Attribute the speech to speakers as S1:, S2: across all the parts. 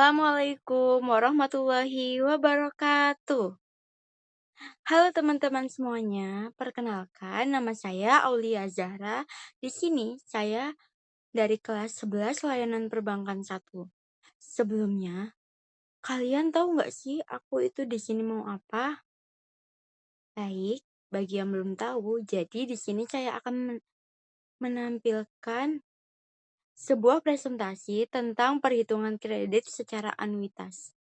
S1: Assalamualaikum warahmatullahi wabarakatuh. Halo teman-teman semuanya, perkenalkan nama saya Aulia Zahra. Di sini saya dari kelas 11 Layanan Perbankan 1. Sebelumnya, kalian tahu nggak sih aku itu di sini mau apa? Baik, bagi yang belum tahu, jadi di sini saya akan menampilkan sebuah presentasi tentang perhitungan kredit secara anuitas.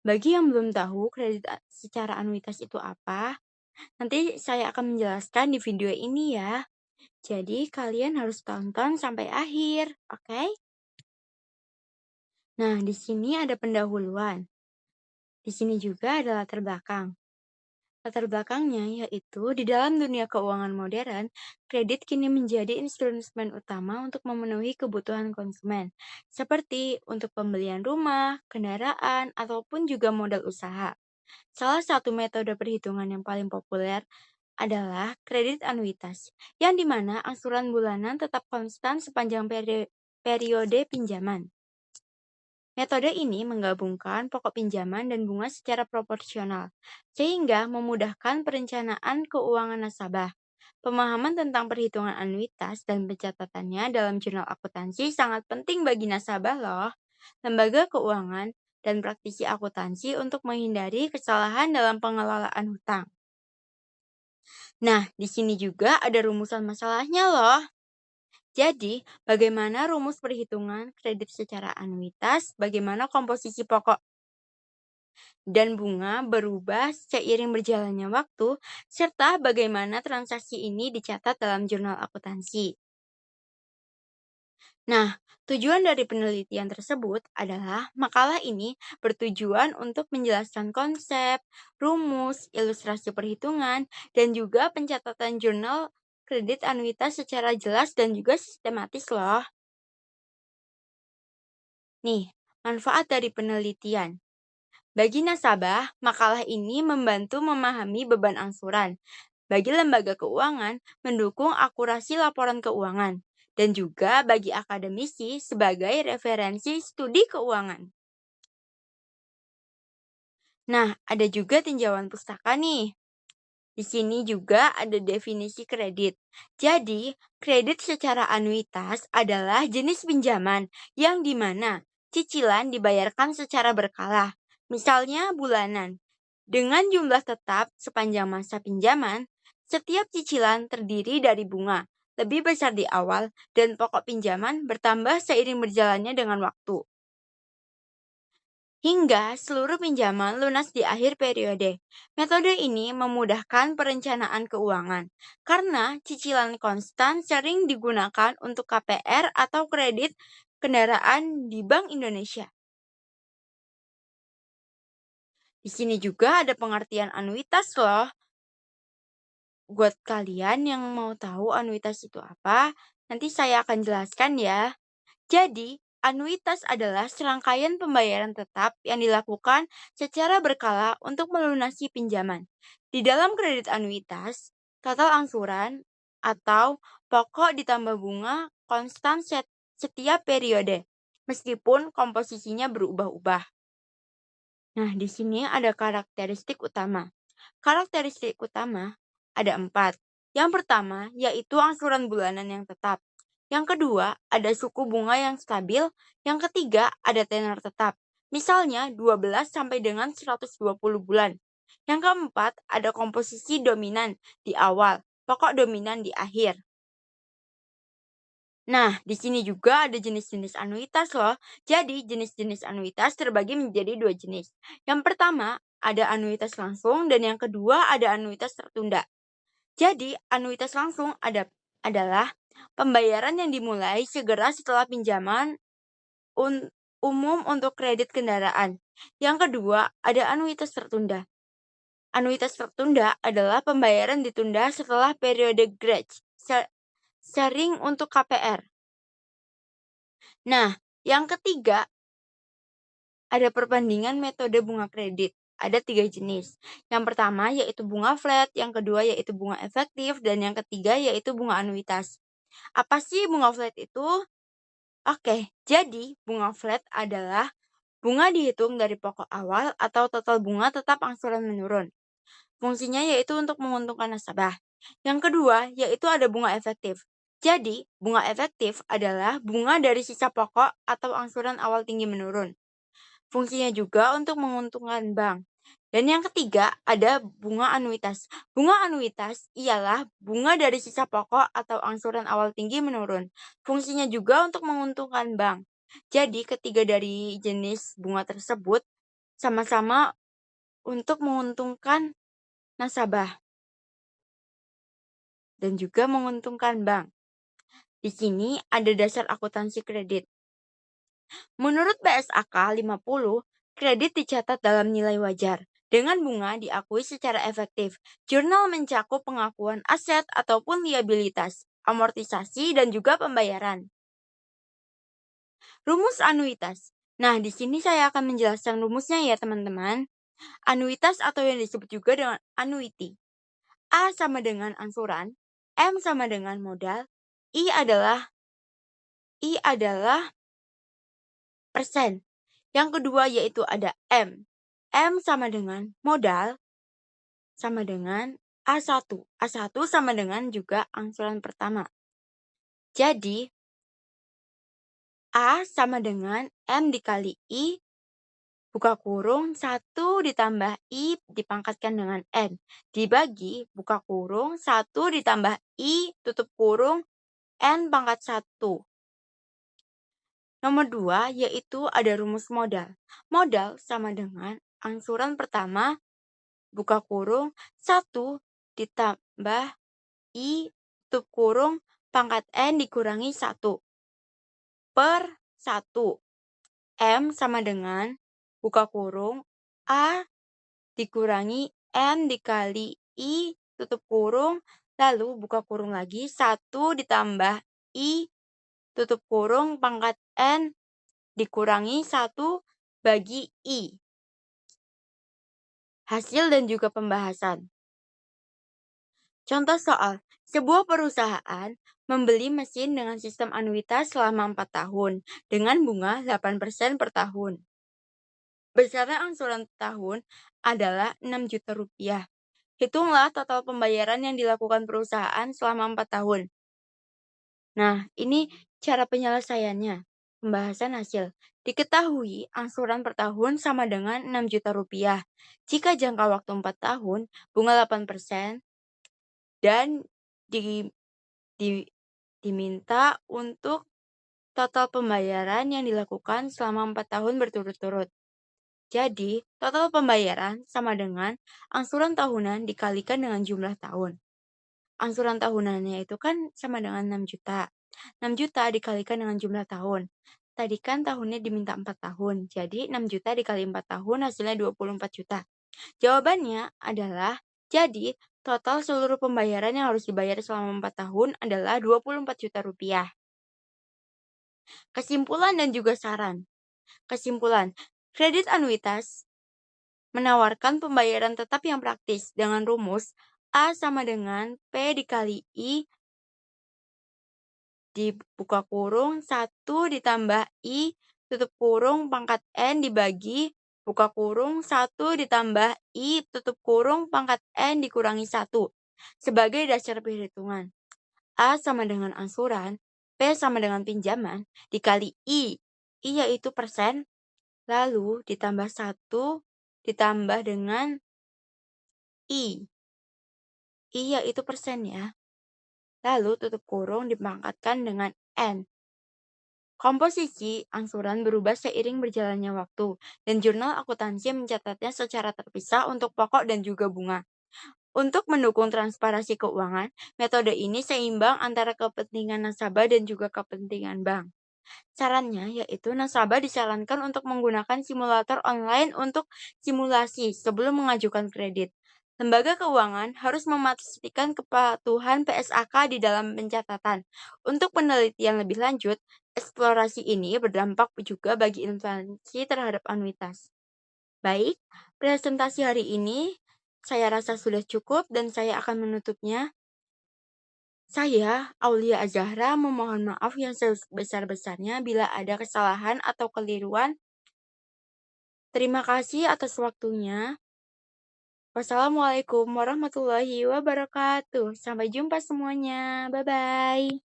S1: Bagi yang belum tahu kredit secara anuitas itu apa, nanti saya akan menjelaskan di video ini ya. Jadi kalian harus tonton sampai akhir, oke? Nah, di sini ada pendahuluan. Di sini juga ada latar belakang. Latar belakangnya yaitu di dalam dunia keuangan modern, kredit kini menjadi instrumen utama untuk memenuhi kebutuhan konsumen, seperti untuk pembelian rumah, kendaraan, ataupun juga modal usaha. Salah satu metode perhitungan yang paling populer adalah kredit anuitas, yang dimana angsuran bulanan tetap konstan sepanjang periode pinjaman. Metode ini menggabungkan pokok pinjaman dan bunga secara proporsional, sehingga memudahkan perencanaan keuangan nasabah. Pemahaman tentang perhitungan anuitas dan pencatatannya dalam jurnal akuntansi sangat penting bagi nasabah loh, lembaga keuangan, dan praktisi akuntansi untuk menghindari kesalahan dalam pengelolaan hutang. Nah, di sini juga ada rumusan masalahnya loh. Jadi, bagaimana rumus perhitungan kredit secara anuitas, bagaimana komposisi pokok dan bunga berubah seiring berjalannya waktu, serta bagaimana transaksi ini dicatat dalam jurnal akuntansi. Nah, tujuan dari penelitian tersebut adalah makalah ini bertujuan untuk menjelaskan konsep, rumus, ilustrasi perhitungan, dan juga pencatatan jurnal kredit anuitas secara jelas dan juga sistematis loh. Nih, manfaat dari penelitian. Bagi nasabah, makalah ini membantu memahami beban angsuran. Bagi lembaga keuangan, mendukung akurasi laporan keuangan. Dan juga bagi akademisi sebagai referensi studi keuangan. Nah, ada juga tinjauan pustaka nih. Di sini juga ada definisi kredit. Jadi, kredit secara anuitas adalah jenis pinjaman yang dimana cicilan dibayarkan secara berkala, misalnya bulanan. Dengan jumlah tetap sepanjang masa pinjaman, setiap cicilan terdiri dari bunga, lebih besar di awal, dan pokok pinjaman bertambah seiring berjalannya dengan waktu hingga seluruh pinjaman lunas di akhir periode. Metode ini memudahkan perencanaan keuangan karena cicilan konstan sering digunakan untuk KPR atau kredit kendaraan di Bank Indonesia. Di sini juga ada pengertian anuitas loh. Buat kalian yang mau tahu anuitas itu apa, nanti saya akan jelaskan ya. Jadi, anuitas adalah serangkaian pembayaran tetap yang dilakukan secara berkala untuk melunasi pinjaman. Di dalam kredit anuitas, total angsuran atau pokok ditambah bunga konstan setiap periode, meskipun komposisinya berubah-ubah. Nah, di sini ada karakteristik utama. Karakteristik utama ada 4. Yang pertama, yaitu angsuran bulanan yang tetap. Yang kedua, ada suku bunga yang stabil. Yang ketiga, ada tenor tetap. Misalnya 12 sampai dengan 120 bulan. Yang keempat, ada komposisi dominan di awal, pokok dominan di akhir. Nah, di sini juga ada jenis-jenis anuitas loh. Jadi, jenis-jenis anuitas terbagi menjadi 2 jenis. Yang pertama, ada anuitas langsung dan yang kedua ada anuitas tertunda. Jadi, anuitas langsung adalah pembayaran yang dimulai segera setelah pinjaman umum untuk kredit kendaraan. Yang kedua, ada anuitas tertunda. Anuitas tertunda adalah pembayaran ditunda setelah periode grace, sering untuk KPR. Nah, yang ketiga, ada perbandingan metode bunga kredit. Ada 3 jenis. Yang pertama yaitu bunga flat, yang kedua yaitu bunga efektif, dan yang ketiga yaitu bunga anuitas. Apa sih bunga flat itu? Oke, jadi bunga flat adalah Bunga dihitung dari pokok awal atau total bunga tetap angsuran menurun. Fungsinya yaitu untuk menguntungkan nasabah. Yang kedua, yaitu ada bunga efektif. Jadi, bunga efektif adalah bunga dari sisa pokok atau angsuran awal tinggi menurun. Fungsinya juga untuk menguntungkan bank. Dan yang ketiga, ada bunga anuitas. Bunga anuitas ialah bunga dari sisa pokok atau angsuran awal tinggi menurun. Fungsinya juga untuk menguntungkan bank. Jadi, ketiga dari jenis bunga tersebut sama-sama untuk menguntungkan nasabah dan juga menguntungkan bank. Di sini ada dasar akuntansi kredit. Menurut PSAK 50, kredit dicatat dalam nilai wajar. Dengan bunga diakui secara efektif. Jurnal mencakup pengakuan aset ataupun liabilitas, amortisasi, dan juga pembayaran. Rumus anuitas. Nah, di sini saya akan menjelaskan rumusnya ya teman-teman. Anuitas atau yang disebut juga dengan annuity. A sama dengan angsuran, M sama dengan modal, I adalah persen. Yang kedua yaitu ada M. M sama dengan modal sama dengan A1. A1 sama dengan juga angsuran pertama. Jadi A sama dengan M dikali I buka kurung 1 ditambah I dipangkatkan dengan N. Dibagi buka kurung 1 ditambah I tutup kurung N pangkat 1. Nomor 2 yaitu ada rumus modal. Modal sama dengan angsuran pertama buka kurung 1 ditambah I tutup kurung pangkat N dikurangi 1 per 1. M sama dengan buka kurung A dikurangi N dikali I tutup kurung lalu buka kurung lagi 1 ditambah I tutup kurung pangkat N dikurangi 1 bagi I. Hasil dan juga pembahasan. Contoh soal, sebuah perusahaan membeli mesin dengan sistem anuitas selama 4 tahun dengan bunga 8% per tahun. Besarnya angsuran tahun adalah 6 juta rupiah. Hitunglah total pembayaran yang dilakukan perusahaan selama 4 tahun. Nah, ini cara penyelesaiannya. Pembahasan hasil. Diketahui angsuran per tahun sama dengan 6 juta rupiah. Jika jangka waktu 4 tahun, bunga 8% dan di, di- diminta untuk total pembayaran yang dilakukan selama 4 tahun berturut-turut. Jadi, total pembayaran sama dengan angsuran tahunan dikalikan dengan jumlah tahun. Angsuran tahunannya itu kan sama dengan 6 juta. 6 juta dikalikan dengan jumlah tahun. Tadi kan tahunnya diminta 4 tahun. Jadi 6 juta dikali 4 tahun hasilnya 24 juta. Jawabannya adalah, jadi total seluruh pembayaran yang harus dibayar selama 4 tahun adalah 24 juta rupiah. Kesimpulan dan juga saran. Kesimpulan, kredit anuitas menawarkan pembayaran tetap yang praktis dengan rumus A sama dengan P dikali I dibuka kurung 1 ditambah I tutup kurung pangkat N dibagi buka kurung 1 ditambah I tutup kurung pangkat N dikurangi 1 sebagai dasar perhitungan. A sama dengan angsuran, P sama dengan pinjaman, dikali I yaitu persen, lalu ditambah 1 ditambah dengan I yaitu persen ya. Lalu tutup kurung dipangkatkan dengan N. Komposisi angsuran berubah seiring berjalannya waktu, dan jurnal akuntansi mencatatnya secara terpisah untuk pokok dan juga bunga. Untuk mendukung transparansi keuangan, metode ini seimbang antara kepentingan nasabah dan juga kepentingan bank. Sarannya yaitu nasabah disarankan untuk menggunakan simulator online untuk simulasi sebelum mengajukan kredit. Lembaga keuangan harus memastikan kepatuhan PSAK di dalam pencatatan. Untuk penelitian lebih lanjut, eksplorasi ini berdampak juga bagi inflasi terhadap anuitas. Baik, presentasi hari ini saya rasa sudah cukup dan saya akan menutupnya. Saya, Aulia Azahra, memohon maaf yang sebesar-besarnya bila ada kesalahan atau keliruan Terima kasih atas waktunya. Wassalamualaikum warahmatullahi wabarakatuh. Sampai jumpa semuanya. Bye bye.